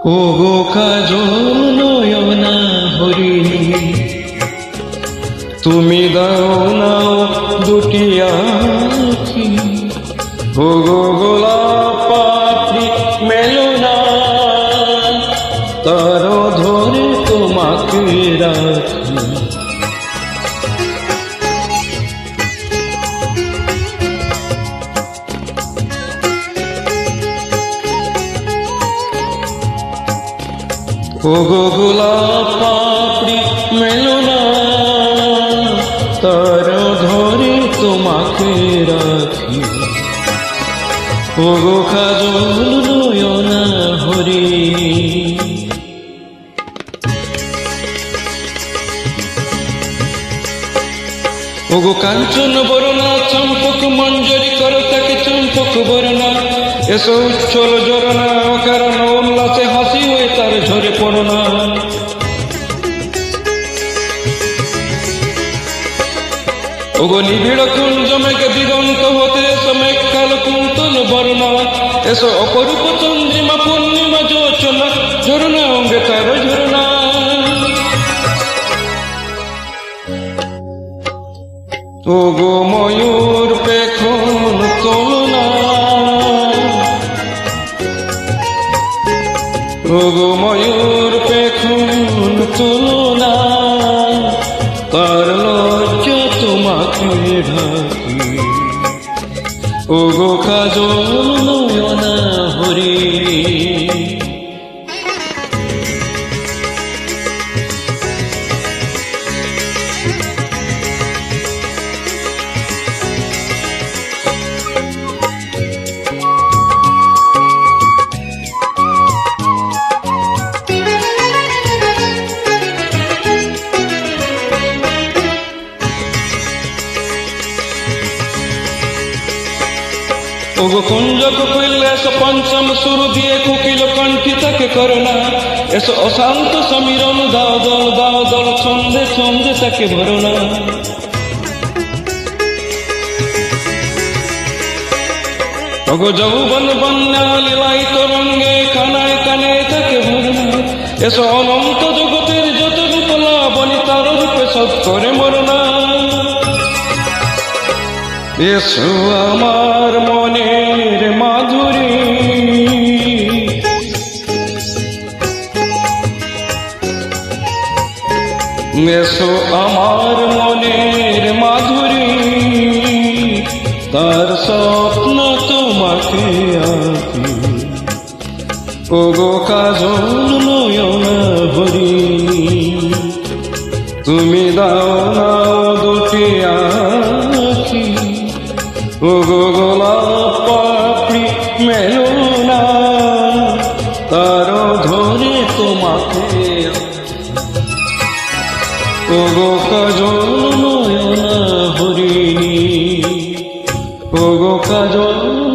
ও গো কাজল নয়না হরিণী, তুমি দাও নাও দুটি আঁখি। ও গো গোলাপ পাপড়ি মেলো না, তার ধরে তোমাকে রাখি। ও গো গোলাপ পাপড়ি মেলো না, তার ধরে তোমাকে রাখি। ও গো কাজল নয়না হরিণী। ও গো কাঞ্চন বরণা চম্পক মঞ্জরি করো তাকে চম্পক বরণা। এসো উচ্ছল জরনা অকারণ উল্লাসে হাসি হয়ে তার ঝরে পড়ো না। ও গো নিবিড় কুঞ্জ মেঘে দিগন্ত হতে এসো মেঘকাল কুন্তল বরণা। এসো অপরূপ চন্দ্রিমা পূর্ণিমা যোচনা, ঝরনা অঙ্গে তার ঝরনা। ও গো ময়ূর পেখম তোলনা, ও গো ময়ূর পেখম তোলনা, তার লজ্জা তোমাকে ঢাকি। ও গো কাজল নয়না হরিণী। ও গো কুঞ্জক কইলে এসো পঞ্চম সুর দিয়ে কুকিল কণ্ঠী তাকে করোনা। এসো অশান্ত সমীরণ দাও দল ছন্দে ছন্দে তাকে ভরনা। ও গো যৌবন বন্যা লীলাই তরঙ্গে কানায় কানে তাকে ভরনা। এসো অনন্ত জগতের যত রূপ লাবণী তার রূপে সব করে মরনা। এসো আমার মনের মাধুরী, এসো আমার মনের মাধুরী, তার স্বপ্ন তোমাকে আঁকি। ও গো কাজল নয়না হরিণী, তুমি দাও নাও দুটি আঁখি। ও গো গোলাপ পাপড়ি মেলো না, তার ধরে তোমাকে। ও গো কাজল নয়না হরিণী, ও গো কাজল।